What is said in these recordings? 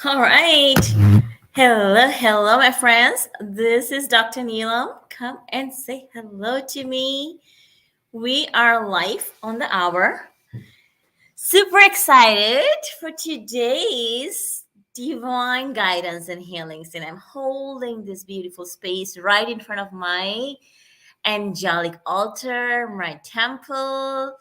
All right. Hello, my friends. This is Dr. Neelam. Come and say hello to me. We are live on the hour. Super excited for today's divine guidance and healings. And I'm holding this beautiful space right in front of my angelic altar, my temple.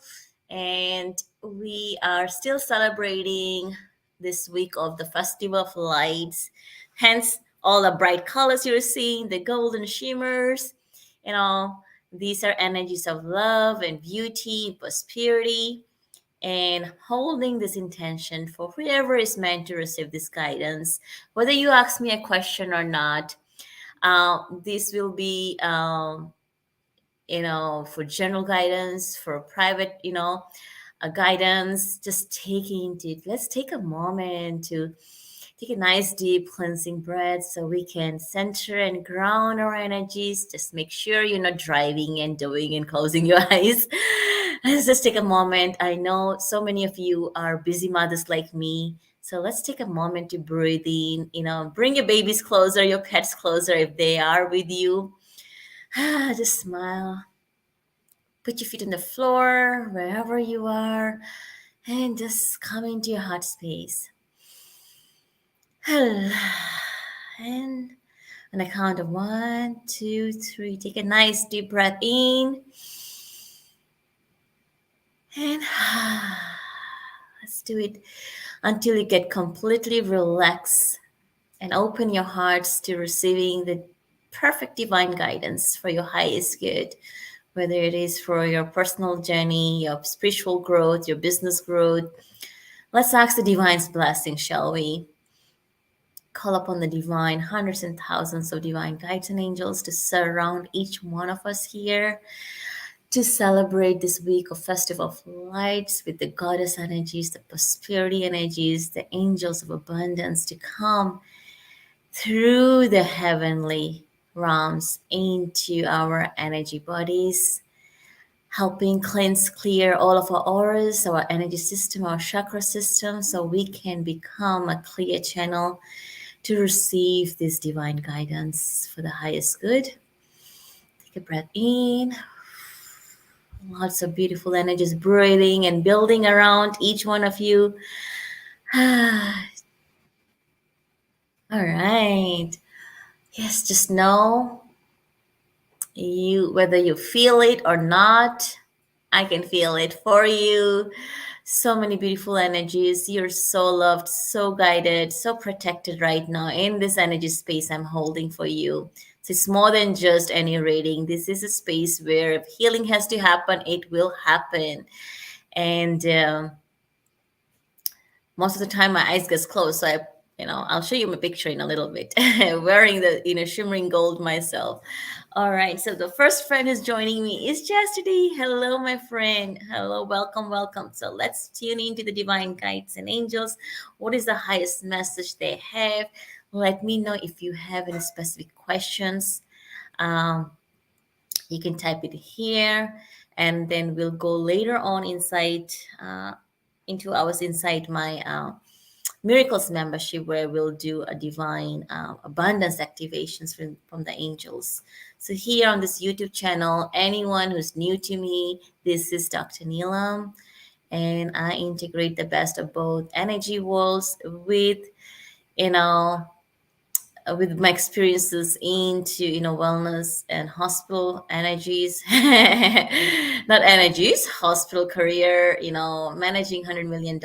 And we are still celebrating this week of the Festival of Lights. Hence, all the bright colors you're seeing, the golden shimmers, you know, these are energies of love and beauty, prosperity, and holding this intention for whoever is meant to receive this guidance. Whether you ask me a question or not, this will be for general guidance, for private, guidance, just taking it. Let's take a moment to take a nice deep cleansing breath so we can center and ground our energies. Just make sure you're not driving and doing and closing your eyes. Let's just take a moment. I know so many of you are busy mothers like me. So let's take a moment to breathe in, bring your babies closer, your pets closer if they are with you. Just smile. Put your feet on the floor, wherever you are, and just come into your heart space. And on a count of 1, 2, 3, take a nice deep breath in. And let's do it until you get completely relaxed and open your hearts to receiving the perfect divine guidance for your highest good, whether it is for your personal journey, your spiritual growth, your business growth. Let's ask the divine's blessing, shall we? Call upon the divine, hundreds and thousands of divine guides and angels to surround each one of us here to celebrate this week of Festival of Lights with the goddess energies, the prosperity energies, the angels of abundance to come through the heavenly realms into our energy bodies, helping cleanse, clear all of our auras, our energy system, our chakra system, so we can become a clear channel to receive this divine guidance for the highest good. Take a breath in. Lots of beautiful energies breathing and building around each one of you. All right. Yes, just know whether you feel it or not, I can feel it for you. So many beautiful energies. You're so loved, so guided, so protected right now in this energy space I'm holding for you. So it's more than just any reading. This is a space where if healing has to happen, it will happen. And most of the time my eyes gets closed, so I'll show you my picture in a little bit wearing the shimmering gold myself. All right, so the first friend who's joining me is Chastity. Hello, my friend. Hello, welcome. So let's tune into the divine guides and angels. What is the highest message they have? Let me know if you have any specific questions. You can type it here, and then we'll go later on into hours inside my miracles membership, where we'll do a divine abundance activations from the angels. So here on this YouTube channel, anyone who's new to me, this is Dr. Neelam, and I integrate the best of both energy worlds with you know with my experiences into wellness and hospital energies. Not energies, hospital career, managing $100 million.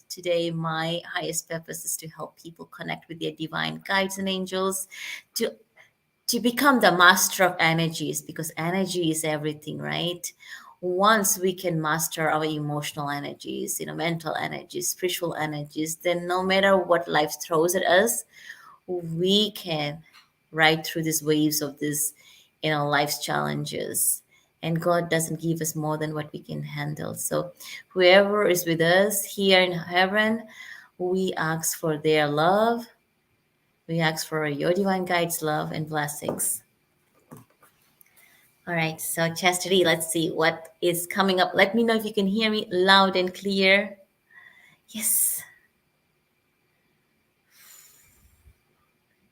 Today my highest purpose is to help people connect with their divine guides and angels to become the master of energies, because energy is everything, right? Once we can master our emotional energies, mental energies, spiritual energies, then no matter what life throws at us, we can ride through these waves of this life's challenges. And God doesn't give us more than what we can handle. So whoever is with us here in heaven, we ask for their love. We ask for your divine guides love and blessings. All right, so Chastity, let's see what is coming up. Let me know if you can hear me loud and clear. Yes.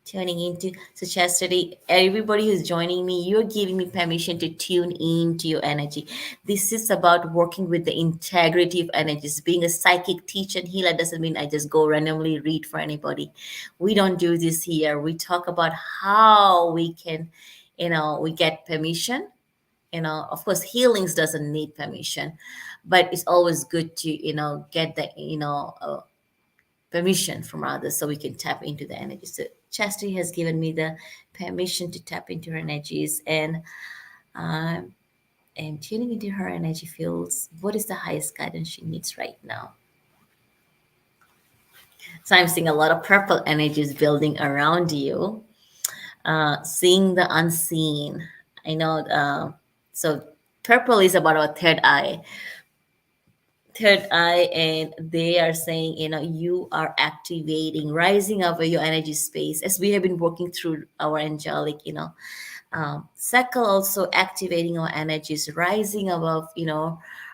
tuning into. So Chastity, everybody who's joining me, you're giving me permission to tune into your energy. This is about working with the integrity of energies. Being a psychic teacher and healer doesn't mean I just go randomly read for anybody. We don't do this here. We talk about how we can, we get permission. Of course, healings doesn't need permission, but it's always good to, get the, permission from others so we can tap into the energy. So Chastity has given me the permission to tap into her energies um, and tuning into her energy fields. What is the highest guidance she needs right now? So I'm seeing a lot of purple energies building around you, seeing the unseen. I know. So purple is about our third eye, and they are saying, you are activating, rising over your energy space as we have been working through our angelic, cycle, also activating our energies, rising above,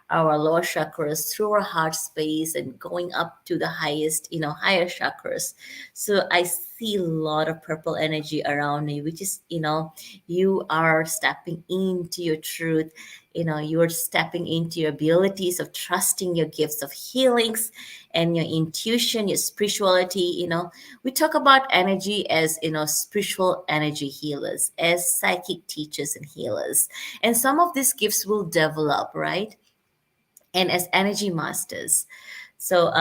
our lower chakras through our heart space and going up to the highest, higher chakras. So I see a lot of purple energy around me, which is, you are stepping into your truth. You're stepping into your abilities of trusting your gifts of healings and your intuition, your spirituality. We talk about energy as, spiritual energy healers, as psychic teachers and healers. And some of these gifts will develop, right? And as energy masters. So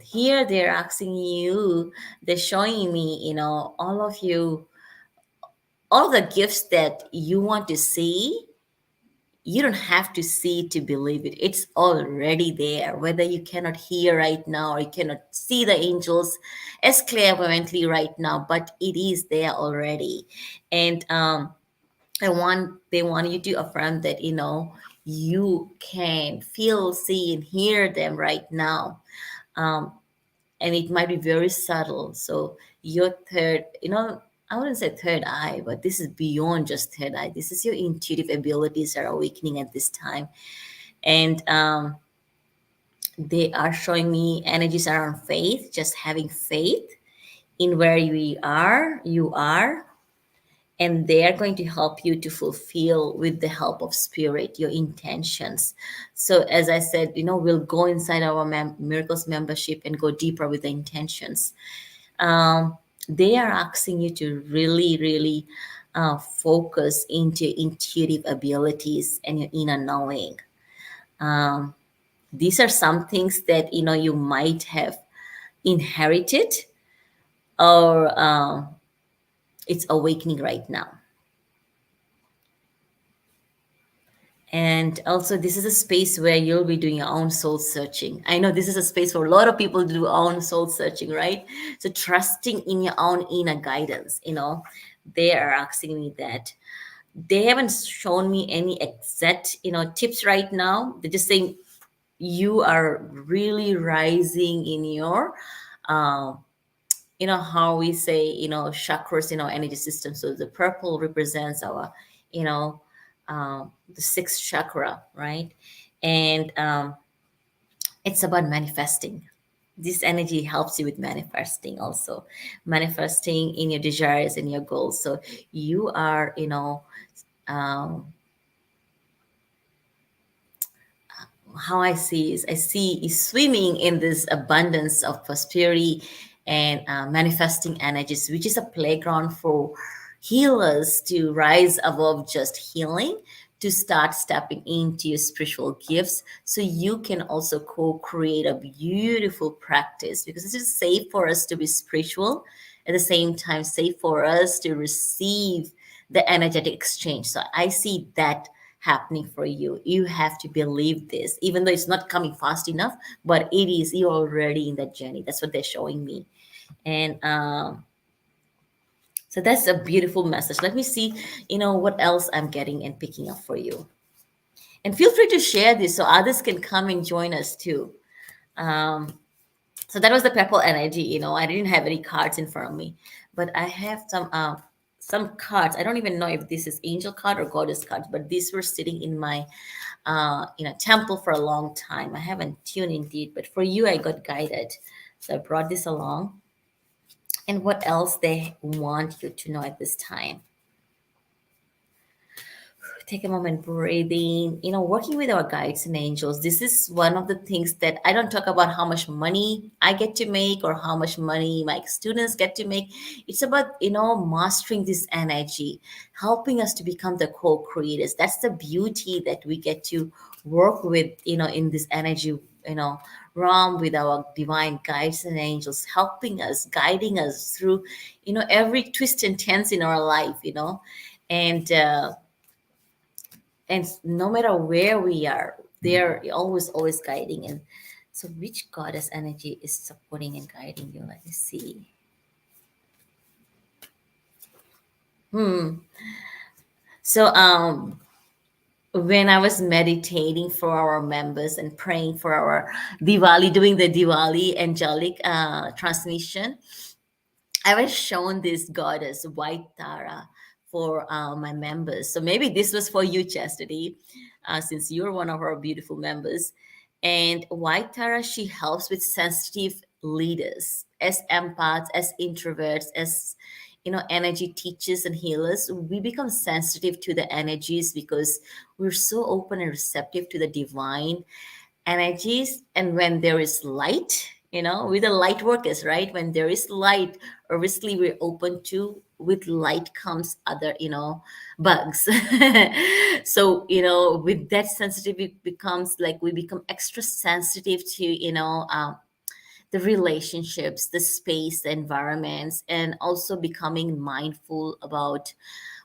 here they're asking you, they're showing me, all of you, all the gifts that you want to see. You don't have to see to believe it. It's already there. Whether you cannot hear right now or you cannot see the angels as clairvoyantly right now, but it is there already. And they want you to affirm that, you can feel, see, and hear them right now. Um, and it might be very subtle. So your third, I wouldn't say third eye, but this is beyond just third eye. This is your intuitive abilities are awakening at this time. And they are showing me energies around faith, just having faith in where you are, and they are going to help you to fulfill, with the help of spirit, your intentions. So as I said, we'll go inside our miracles membership and go deeper with the intentions. They are asking you to really, really focus into intuitive abilities and your inner knowing. These are some things that you might have inherited, or it's awakening right now. And also, this is a space where you'll be doing your own soul searching. I know this is a space for a lot of people to do own soul searching, right? So trusting in your own inner guidance, they are asking me that. They haven't shown me any exact, tips right now. They're just saying you are really rising in your, uh, how we say, chakras in our energy system. So the purple represents our, the sixth chakra, right? And it's about manifesting. This energy helps you with manifesting, also manifesting in your desires and your goals. So you are, um, how I see is swimming in this abundance of prosperity and manifesting energies, which is a playground for healers to rise above just healing, to start stepping into your spiritual gifts, so you can also co-create a beautiful practice, because it's just safe for us to be spiritual, at the same time safe for us to receive the energetic exchange. So I see that happening for you. You have to believe this, even though it's not coming fast enough, but it is. You're already in that journey. That's what they're showing me. And so that's a beautiful message. Let me see, what else I'm getting and picking up for you. And feel free to share this so others can come and join us too. Um, so that was the purple energy. I didn't have any cards in front of me, but I have some cards. I don't even know if this is angel card or goddess cards, but these were sitting in my temple for a long time. I haven't tuned into it, but for you I got guided, so I brought this along. and what else they want you to know at this time. Take a moment breathing, working with our guides and angels. This is one of the things that I don't talk about how much money I get to make or how much money my students get to make. It's about, mastering this energy, helping us to become the co-creators. That's the beauty that we get to work with, in this energy, realm with our divine guides and angels, helping us, guiding us through, every twist and turns in our life, and no matter where we are, they're always guiding. And so which goddess energy is supporting and guiding you? Let me see. So when I was meditating for our members and praying for our Diwali, doing the Diwali angelic transmission, I was shown this goddess, White Tara, for my members. So maybe this was for you, Chastity, since you're one of our beautiful members. And White Tara, she helps with sensitive leaders, as empaths, as introverts, as energy teachers and healers. We become sensitive to the energies because we're so open and receptive to the divine energies. And when there is light, we're the light workers, right? When there is light, obviously we're open to, with light comes other, bugs. So with that sensitivity, it becomes like we become extra sensitive to, the relationships, the space, the environments, and also becoming mindful about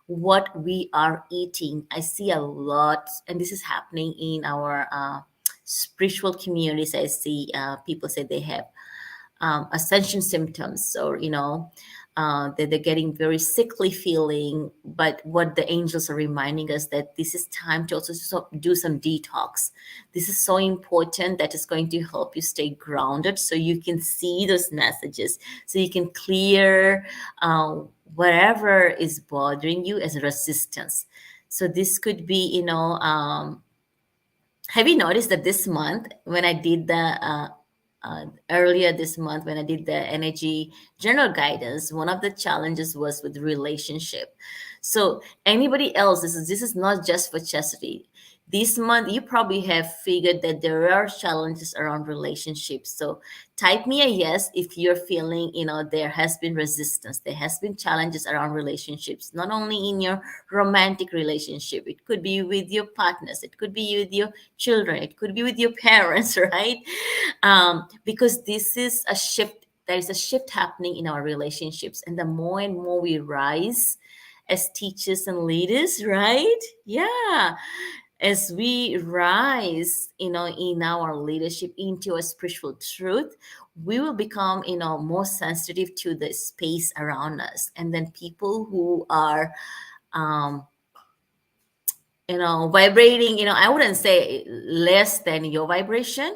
what we are eating. I see a lot, and this is happening in our spiritual communities. I see people say they have ascension symptoms, or that they're getting very sickly feeling. But what the angels are reminding us, that this is time to also do some detox. This is so important, that is going to help you stay grounded, so you can see those messages, so you can clear whatever is bothering you as a resistance. So this could be, have you noticed that this month when I did the earlier this month when I did the energy general guidance, one of the challenges was with relationship. So anybody else, this is not just for Chastity. This month you probably have figured that there are challenges around relationships. So type me a yes if you're feeling, there has been resistance, there has been challenges around relationships, not only in your romantic relationship. It could be with your partners, it could be with your children, it could be with your parents, right? Because this is a shift. There is a shift happening in our relationships, and the more and more we rise as teachers and leaders, right? Yeah, as we rise, in our leadership into a spiritual truth, we will become, more sensitive to the space around us, and then people who are um, vibrating, I wouldn't say less than your vibration,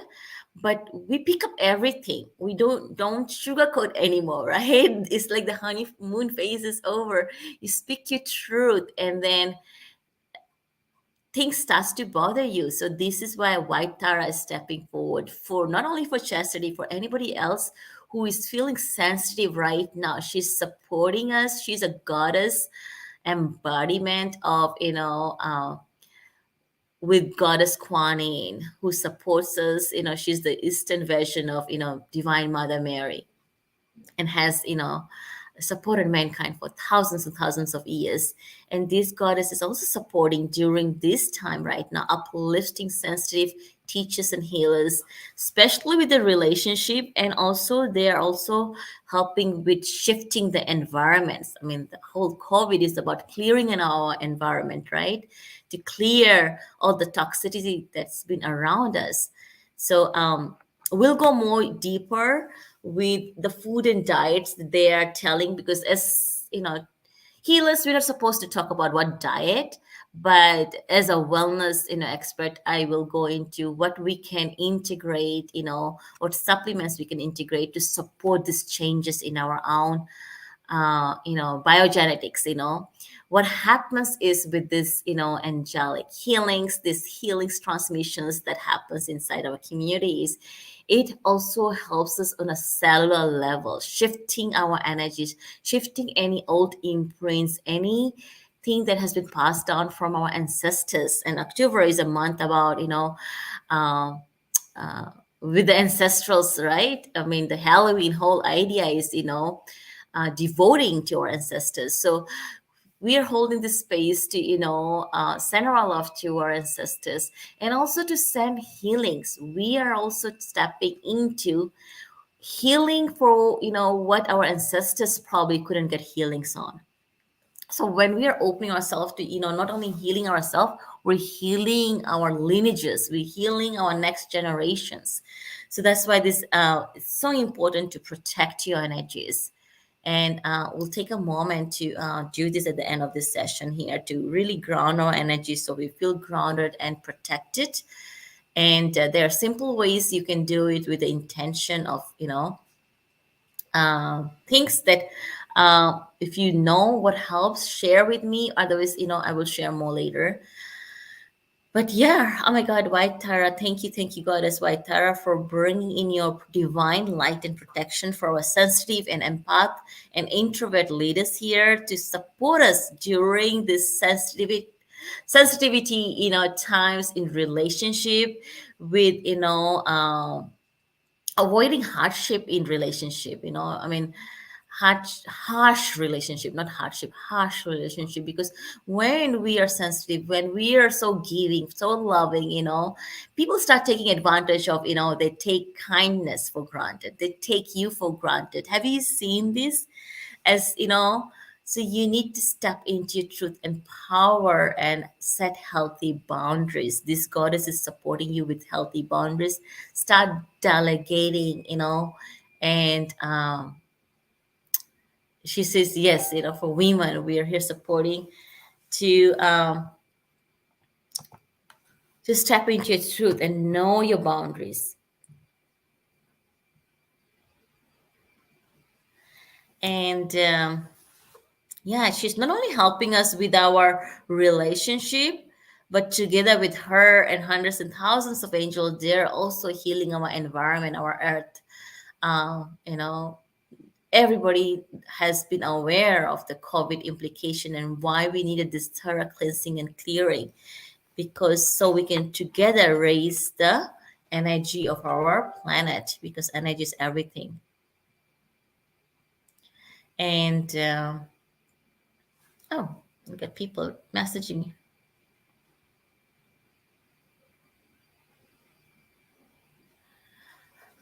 but we pick up everything. We don't sugarcoat anymore, right? It's like the honeymoon phase is over. You speak your truth, and then things starts to bother you. So this is why White Tara is stepping forward, for not only for Chastity, for anybody else who is feeling sensitive right now. She's supporting us. She's a goddess embodiment of, with goddess Kuan Yin, who supports us. She's the Eastern version of, Divine Mother Mary, and has, supported mankind for thousands and thousands of years. And this goddess is also supporting during this time right now, uplifting sensitive teachers and healers, especially with the relationship. And also they're also helping with shifting the environments. I mean, the whole COVID is about clearing in our environment, right? To clear all the toxicity that's been around us. So we'll go more deeper with the food and diets that they are telling, because as healers, we're not supposed to talk about what diet, but as a wellness expert, I will go into what we can integrate, what supplements we can integrate to support these changes in our own biogenetics. What happens is with this angelic healings, these healings transmissions that happens inside our communities, it also helps us on a cellular level, shifting our energies, shifting any old imprints, anything that has been passed down from our ancestors. And October is a month about, uh, uh, with the ancestrals, right? I mean, the Halloween whole idea is, devoting to our ancestors. So we are holding the space to, send our love to our ancestors, and also to send healings. We are also stepping into healing for, what our ancestors probably couldn't get healings on. So when we are opening ourselves to, not only healing ourselves, we're healing our lineages, we're healing our next generations. So that's why this it's so important to protect your energies. And we'll take a moment to do this at the end of this session here, to really ground our energy so we feel grounded and protected. And there are simple ways you can do it with the intention of, things that, if you know what helps, share with me. Otherwise, I will share more later. But yeah, oh my God, White Tara, thank you, Goddess White Tara, for bringing in your divine light and protection for our sensitive and empath and introvert leaders here to support us during this sensitivity, times in relationship with, avoiding hardship in relationship. I mean, harsh relationship, not hardship, harsh relationship. Because when we are sensitive, when we are so giving, so loving, people start taking advantage of, they take kindness for granted, they take you for granted. Have you seen this? As so you need to step into your truth and power and set healthy boundaries. This goddess is supporting you with healthy boundaries. Start delegating, and she says yes, for women, we are here supporting to step into your truth and know your boundaries. And yeah, she's not only helping us with our relationship, but together with her and hundreds and thousands of angels, they're also healing our environment, our earth. You know, everybody has been aware of the COVID implication and why we needed this thorough cleansing and clearing, because so we can together raise the energy of our planet, because energy is everything. And oh, we got people messaging me.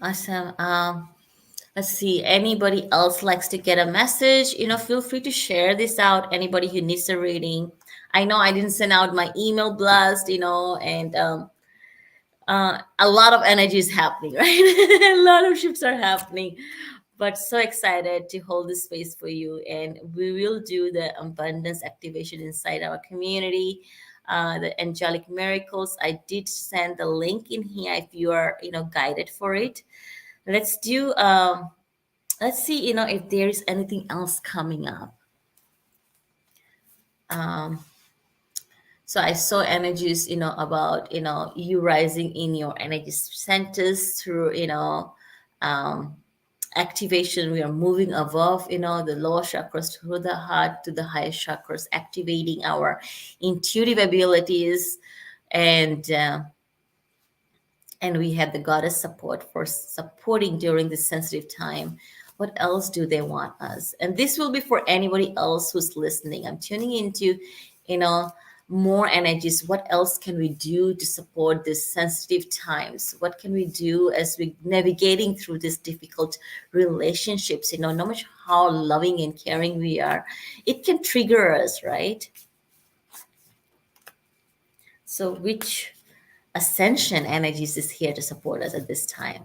Awesome. Let's see. Anybody else likes to get a message? Feel free to share this out. Anybody who needs a reading. I know I didn't send out my email blast, and a lot of energy is happening, right? A lot of shifts are happening, but so excited to hold this space for you. And we will do the abundance activation inside our community, the angelic miracles. I did send the link in here if you are, guided for it. Let's do. Let's see, if there is anything else coming up. Um, so I saw energies, about, you rising in your energy centers through, um, activation. We are moving above, the lower chakras through the heart to the highest chakras, activating our intuitive abilities. And we had the goddess support for supporting during this sensitive time. What else do they want us? And this will be for anybody else who's listening. I'm tuning into, you know more energies. What else can we do to support these sensitive times? What can we do as we navigating through these difficult relationships? No matter how loving and caring we are, it can trigger us, right? So which ascension energies is here to support us at this time?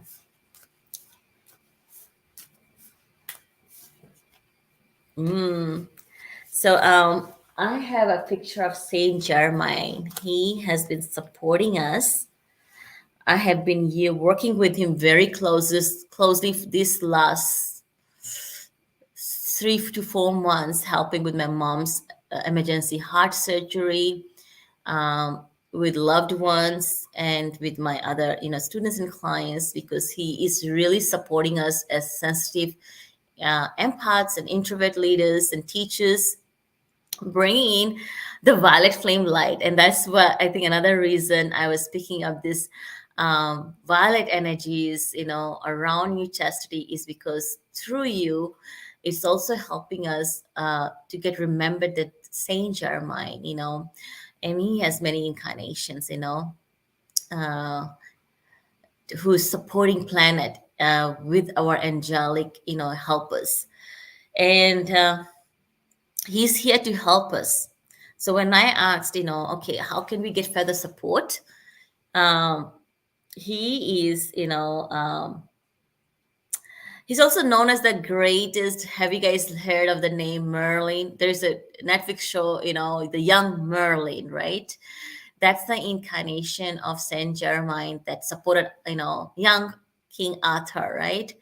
So I have a picture of Saint Germain. He has been supporting us. I have been here working with him very closely this last 3 to 4 months, helping with my mom's emergency heart surgery. Um, with loved ones and with my other, students and clients, because he is really supporting us as sensitive empaths and introvert leaders and teachers, bringing in the violet flame light. And that's what I think another reason I was picking up this violet energies, around you, chastity, is because through you, it's also helping us to get remembered that Saint Germain, and he has many incarnations, uh, who's supporting planet with our angelic, helpers. And he's here to help us. So when I asked, okay, how can we get further support? Um, he is, he's also known as the greatest. Have you guys heard of the name Merlin? There's a Netflix show, the young Merlin, right? That's the incarnation of Saint Germain that supported, young King Arthur, right?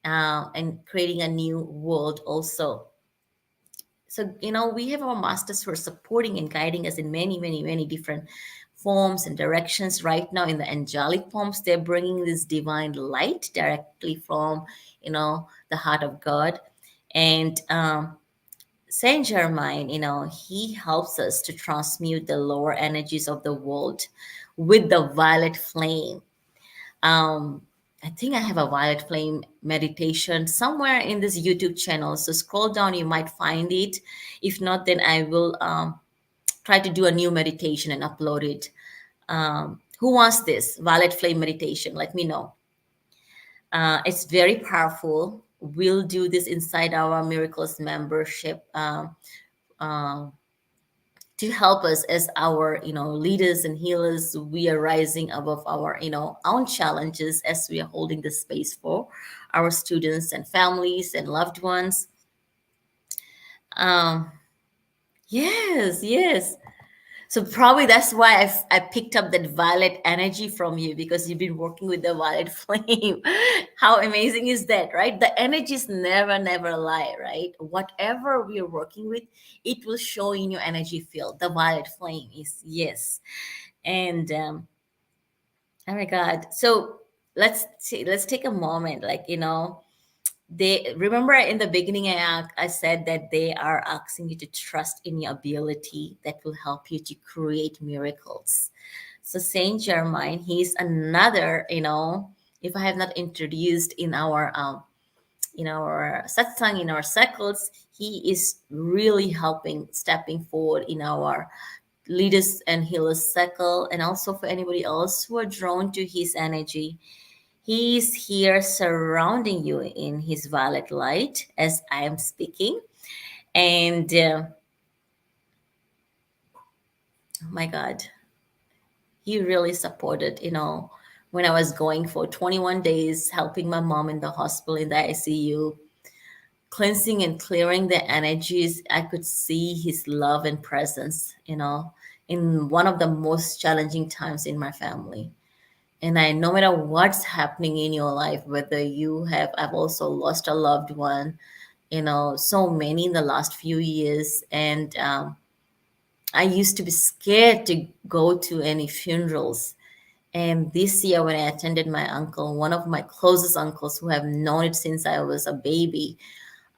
And creating a new world also. So, we have our masters who are supporting and guiding us in many, many, many different forms and directions. Right now, in the angelic forms, they're bringing this divine light directly from, the heart of God. And Saint Germain, he helps us to transmute the lower energies of the world with the violet flame. um I think I have a violet flame meditation somewhere in this YouTube channel, so scroll down, you might find it. If not, then I will try to do a new meditation and upload it. Who wants this violet flame meditation? Let me know. It's very powerful. We'll do this inside our miracles membership, uh, to help us as our, leaders and healers. We are rising above our, own challenges as we are holding the space for our students and families and loved ones. um yes, yes. So probably that's why I picked up that violet energy from you, because you've been working with the violet flame. How amazing is that, right? The energies never, never lie, right? Whatever we are working with, it will show in your energy field. The violet flame is, yes. And oh my God. So let's take a moment, like, they remember in the beginning, I said that they are asking you to trust in your ability that will help you to create miracles. So Saint Germain, he's another, if I have not introduced in our satsang, in our circles, he is really helping, stepping forward in our leaders and healers circle, and also for anybody else who are drawn to his energy. He's here surrounding you in his violet light as I am speaking. And oh my God, he really supported, when I was going for 21 days, helping my mom in the hospital in the ICU, cleansing and clearing the energies. I could see his love and presence, in one of the most challenging times in my family. And I, no matter what's happening in your life, whether I've also lost a loved one, so many in the last few years. And I used to be scared to go to any funerals. And this year, when I attended my uncle, one of my closest uncles who have known it since I was a baby,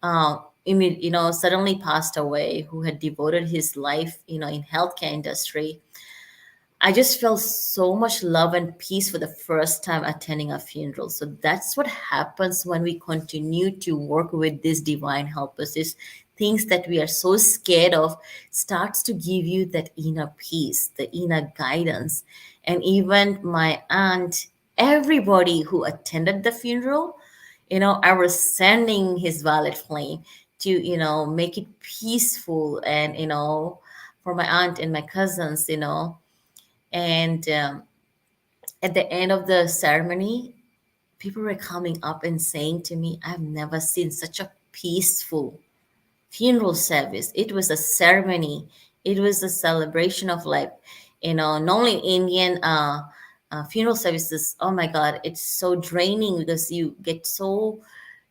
suddenly passed away, who had devoted his life, in healthcare industry. I just felt so much love and peace for the first time attending a funeral. So that's what happens when we continue to work with these divine helpers. Is things that we are so scared of starts to give you that inner peace, the inner guidance. And even my aunt, everybody who attended the funeral, I was sending his violet flame to, make it peaceful, and, for my aunt and my cousins, and at the end of the ceremony, people were coming up and saying to me, I've never seen such a peaceful funeral service. It was a ceremony, it was a celebration of life. Normally Indian funeral services, oh my God, it's so draining because you get so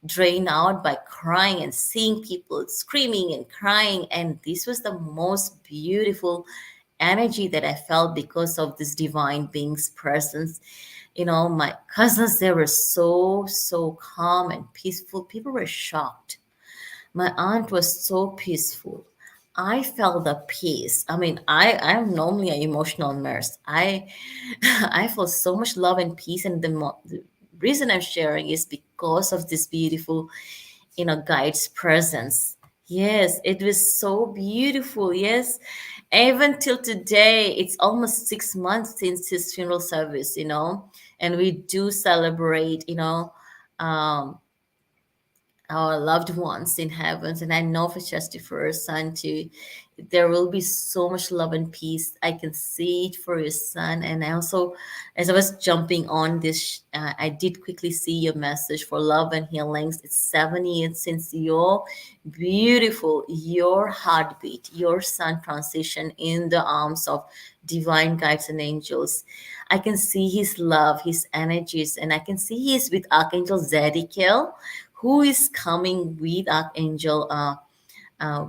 drained out by crying and seeing people screaming and crying. And this was the most beautiful energy that I felt because of this divine being's presence. My cousins, they were so calm and peaceful. People were shocked. My aunt was so peaceful. I felt the peace. I mean, I'm normally an emotional nurse. I feel so much love and peace, and the reason I'm sharing is because of this beautiful, guide's presence. Yes, it was so beautiful. Yes, even till today, it's almost 6 months since his funeral service. And we do celebrate. Um, our loved ones in heavens, and I know for just for your son too, there will be so much love and peace. I can see it for your son. And I also, as I was jumping on this, I did quickly see your message for love and healings. It's 7 years since your your heartbeat, your son transition in the arms of divine guides and angels. I can see his love, his energies, and I can see he's with Archangel Zadkiel, who is coming with Archangel,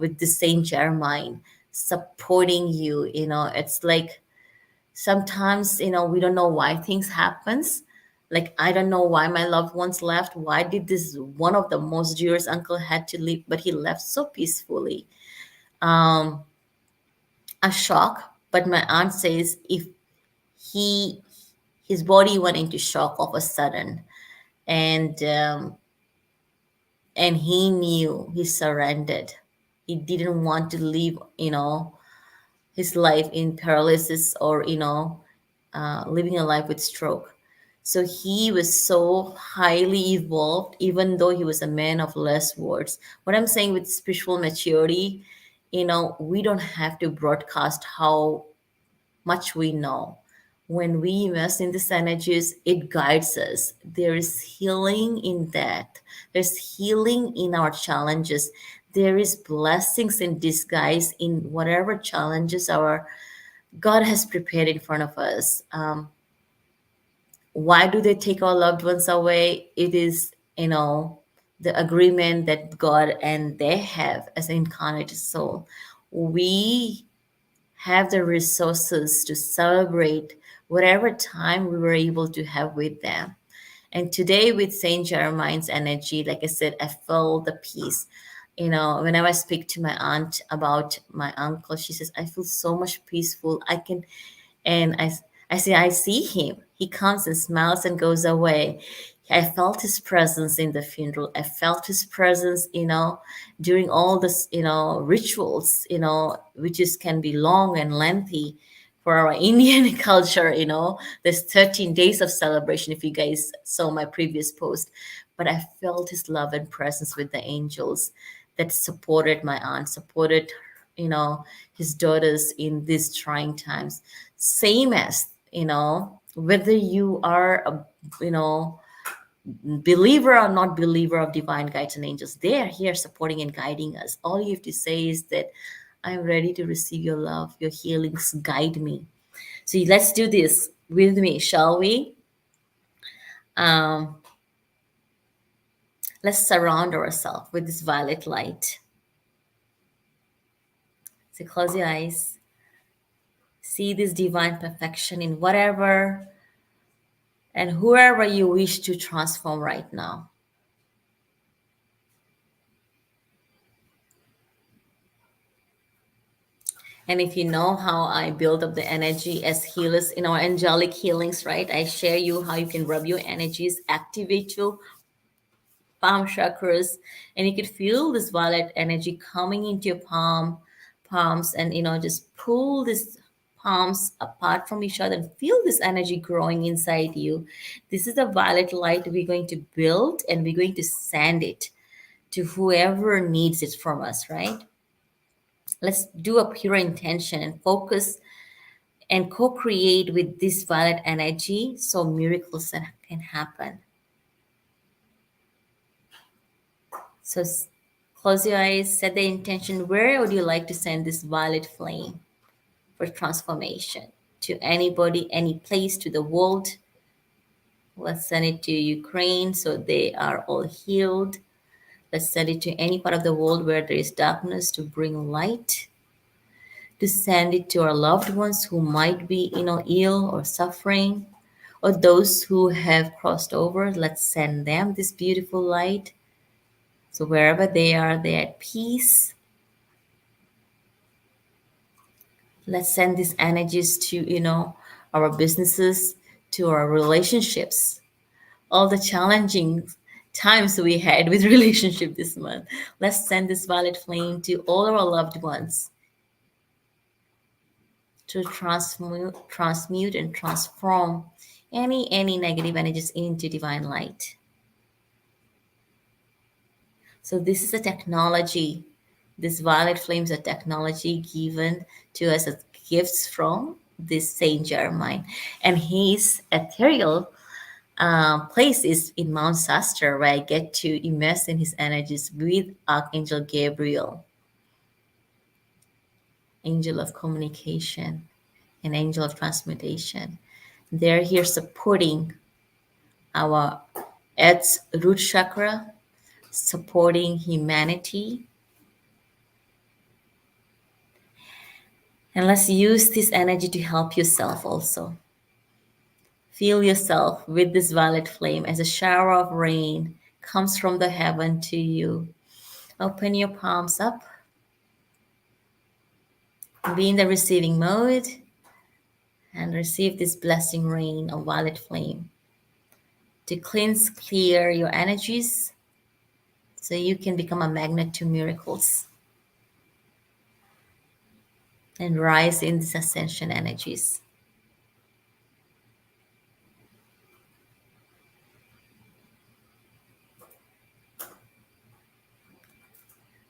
with the Saint Germain, supporting you. It's like sometimes, we don't know why things happens. Like, I don't know why my loved ones left. Why did this one of the most dearest uncle had to leave, but he left so peacefully? Um, a shock. But my aunt says if he his body went into shock of a sudden, and he knew, he surrendered. He didn't want to live, his life in paralysis, or living a life with stroke. So he was so highly evolved, even though he was a man of less words. What I'm saying with spiritual maturity, we don't have to broadcast how much we know. When we invest in these energies, it guides us. There is healing in that. There's healing in our challenges. There is blessings in disguise in whatever challenges our God has prepared in front of us. Why do they take our loved ones away? It is, the agreement that God and they have as an incarnated soul. We have the resources to celebrate whatever time we were able to have with them. And today, with Saint Germain's energy, like I said, I felt the peace. Whenever I speak to my aunt about my uncle, she says, I feel so much peaceful. And I say, I see him. He comes and smiles and goes away. I felt his presence in the funeral. I felt his presence, during all this, rituals, which is can be long and lengthy for our Indian culture. There's 13 days of celebration, if you guys saw my previous post. But I felt his love and presence with the angels that supported my aunt, supported, his daughters in these trying times. Same as, whether you are a, believer or not believer of divine guides and angels, they are here supporting and guiding us. All you have to say is that I'm ready to receive your love, your healings, guide me. So let's do this with me, shall we? um, let's surround ourselves with this violet light. So close your eyes, see this divine perfection in whatever and whoever you wish to transform right now. And if you know how I build up the energy as healers in our angelic healings, right? I share you how you can rub your energies, activate your palm chakras, and you could feel this violet energy coming into your palms, and just pull this palms apart from each other and feel this energy growing inside you. This is the violet light we're going to build, and we're going to send it to whoever needs it from us, right? Let's do a pure intention and focus and co-create with this violet energy so miracles can happen. So close your eyes, set the intention. Where would you like to send this violet flame for transformation? To anybody, any place, to the world. Let's send it to Ukraine so they are all healed. Let's send it to any part of the world where there is darkness to bring light. to send it to our loved ones who might be, ill or suffering, or those who have crossed over. Let's send them this beautiful light. So wherever they are, they're at peace. Let's send these energies to, our businesses, to our relationships, all the challenging times we had with relationship this month. Let's send this violet flame to all our loved ones to transmute and transform any negative energies into divine light. So this is a technology. This violet flames are technology given to us as gifts from this Saint Germain, and his ethereal place is in Mount Shasta, where I get to immerse in his energies with Archangel Gabriel, angel of communication and angel of transmutation. They're here supporting our Earth's root chakra, supporting humanity. And let's use this energy to help yourself also. Feel yourself with this violet flame as a shower of rain comes from the heaven to you. Open your palms up, be in the receiving mode, and receive this blessing rain of violet flame to cleanse, clear your energies so you can become a magnet to miracles and rise in these ascension energies.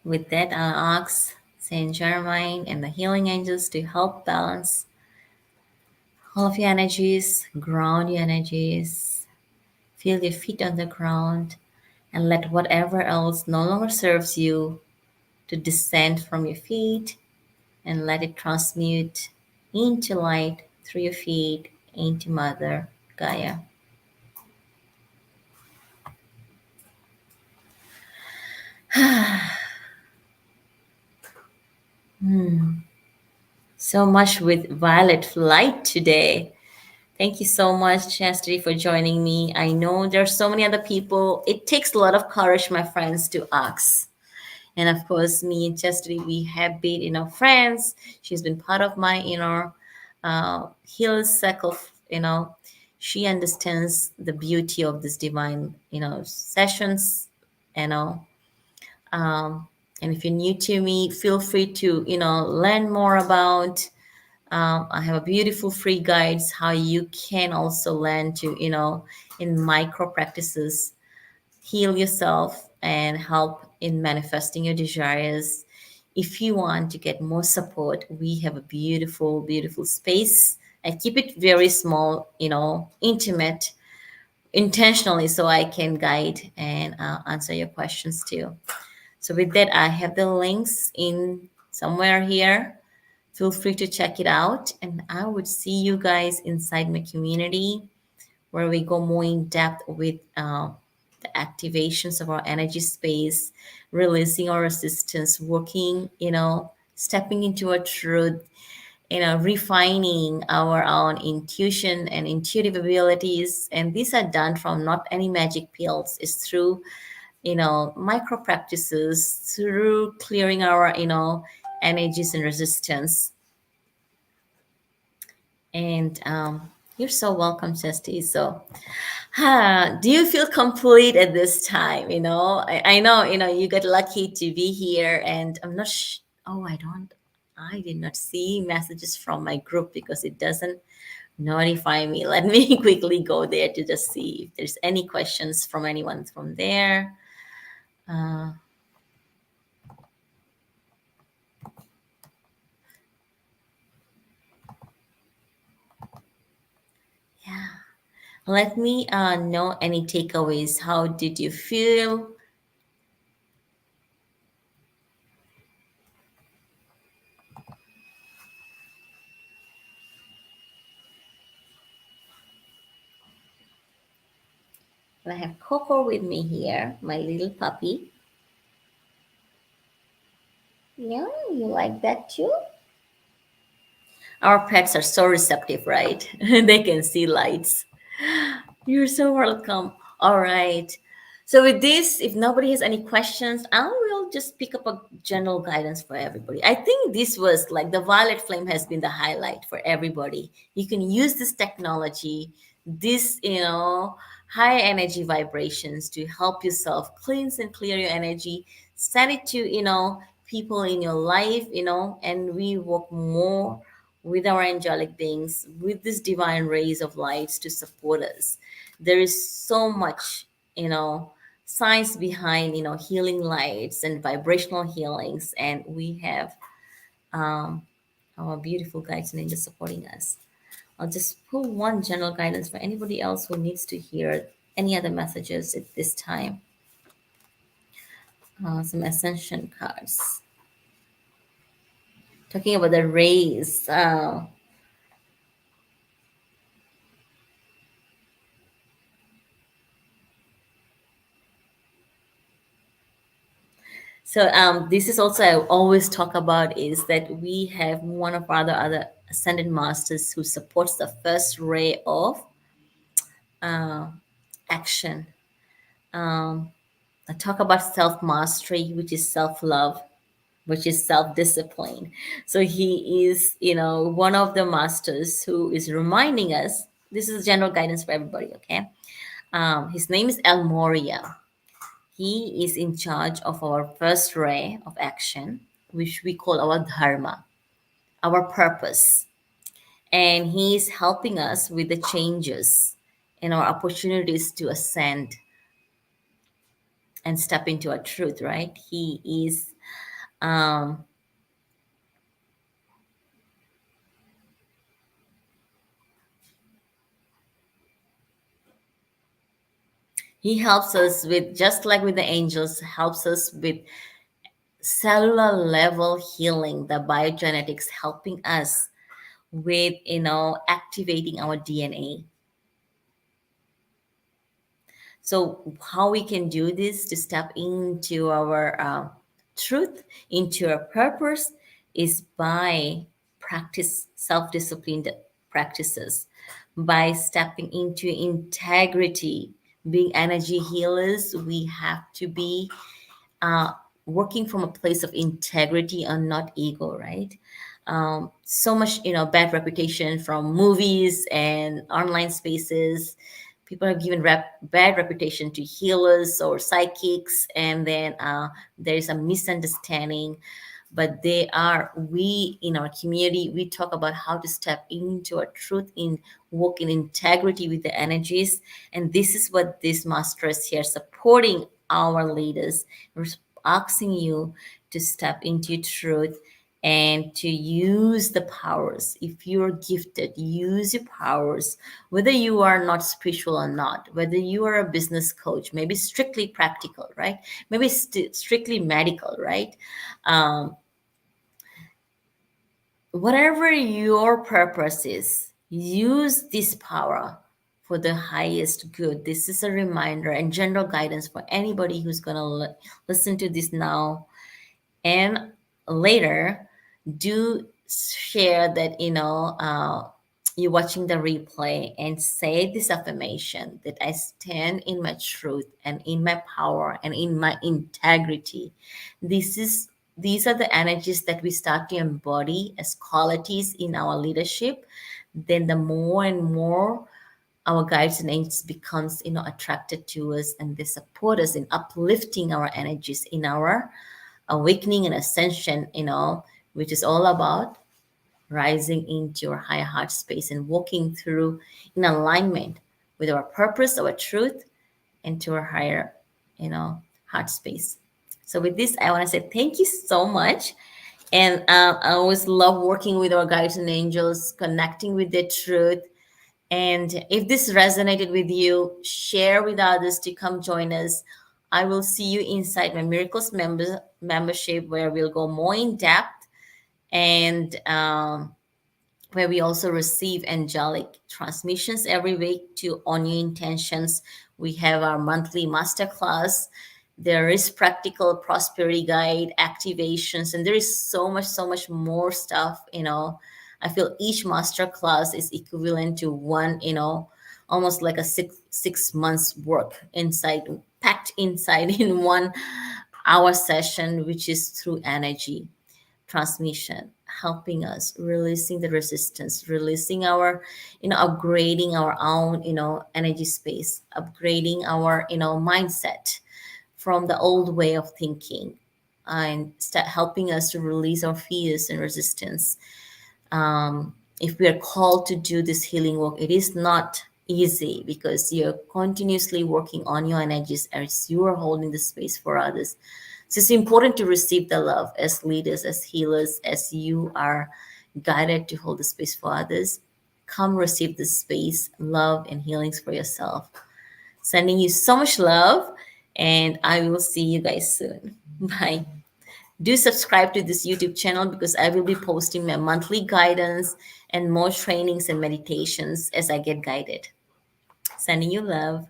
With that, I'll ask Saint Germain and the healing angels to help balance all of your energies, ground your energies, feel your feet on the ground, and let whatever else no longer serves you to descend from your feet and let it transmute into light through your feet into Mother Gaia. So much with violet light today. Thank you so much, Chastity, for joining me. I know there's so many other people. It takes a lot of courage, my friends, to ask. And of course, me and Chastity, we have been, friends. She's been part of my, heal circle. She understands the beauty of this divine, sessions. You know, um, and if you're new to me, feel free to, learn more about. I have a beautiful free guides how you can also learn to, in micro practices, heal yourself and help in manifesting your desires. If you want to get more support, we have a beautiful, beautiful space. I keep it very small, intimate, intentionally, so I can guide and answer your questions too. So, with that, I have the links in somewhere here. Feel free to check it out. And I would see you guys inside my community where we go more in depth with the activations of our energy space, releasing our resistance, working, stepping into our truth, refining our own intuition and intuitive abilities. And these are done from not any magic pills. It's through, micro practices, through clearing our, energies and resistance. And you're so welcome, Chesty. So, do you feel complete at this time? I know, you got lucky to be here, and I'm not. Oh, I did not see messages from my group because it doesn't notify me. Let me quickly go there to just see if there's any questions from anyone from there. Uh, yeah. Let me know any takeaways. How did you feel? And I have Coco with me here, my little puppy. Yeah, you like that too? Our pets are so receptive, right? They can see lights. You're so welcome. All right. So with this, if nobody has any questions, I will just pick up a general guidance for everybody. I think this was like the violet flame has been the highlight for everybody. You can use this technology, this, high energy vibrations to help yourself cleanse and clear your energy, send it to, people in your life, and we work more with our angelic beings, with these divine rays of lights to support us. There is so much, science behind, healing lights and vibrational healings, and we have um, our beautiful guides and angels supporting us. I'll just pull one general guidance for anybody else who needs to hear any other messages at this time. Some ascension cards talking about the rays. So this is also I always talk about is that we have one of our other ascended masters who supports the first ray of uh, action. Um, I talk about self mastery, which is self love, which is self discipline. So he is, one of the masters who is reminding us. This is general guidance for everybody. Okay, his name is El Moria. He is in charge of our first ray of action, which we call our dharma, our purpose. And he is helping us with the changes and our opportunities to ascend and step into our truth, right? Um, he helps us with, just like with the angels, helps us with cellular level healing, the biogenetics, helping us with, activating our DNA. So, how we can do this to step into our truth, into our purpose, is by practice self-disciplined practices, by stepping into integrity. Being energy healers, we have to be uh, working from a place of integrity and not ego, right? So much, bad reputation from movies and online spaces. People have given bad reputation to healers or psychics, and then there is a misunderstanding. But we in our community, we talk about how to step into our truth, in walk in integrity with the energies. And this is what this master is here supporting our leaders, asking you to step into truth and to use the powers. If you're gifted, use your powers, whether you are not spiritual or not, whether you are a business coach, maybe strictly practical, right? Maybe strictly medical, right? Um, Whatever your purpose is, use this power for the highest good. This is a reminder and general guidance for anybody who's going to listen to this now and later. Do share that, you're watching the replay, and say this affirmation: that I stand in my truth and in my power and in my integrity. These are the energies that we start to embody as qualities in our leadership. Then the more and more our guides and angels becomes, attracted to us, and they support us in uplifting our energies in our awakening and ascension, which is all about rising into your higher heart space and walking through in alignment with our purpose, our truth, and to our higher, heart space. So with this, I want to say thank you so much. And I always love working with our guides and angels, connecting with the truth. And if this resonated with you, share with others to come join us. I will see you inside my Miracles membership, where we'll go more in depth, and where we also receive angelic transmissions every week to on your intentions. We have our monthly masterclass. There is practical prosperity guide, activations, and there is so much more stuff, I feel each master class is equivalent to one, almost like a six months work inside, packed inside in 1 hour session, which is through energy transmission, helping us releasing the resistance, releasing our, upgrading our own, energy space, upgrading our, mindset from the old way of thinking, and start helping us to release our fears and resistance. If we are called to do this healing work, it is not easy because you're continuously working on your energies as you are holding the space for others. So it's important to receive the love as leaders, as healers, as you are guided to hold the space for others. Come receive the space, love, and healings for yourself. Sending you so much love, and I will see you guys soon. Bye. Do subscribe to this YouTube channel because I will be posting my monthly guidance and more trainings and meditations as I get guided. Sending you love.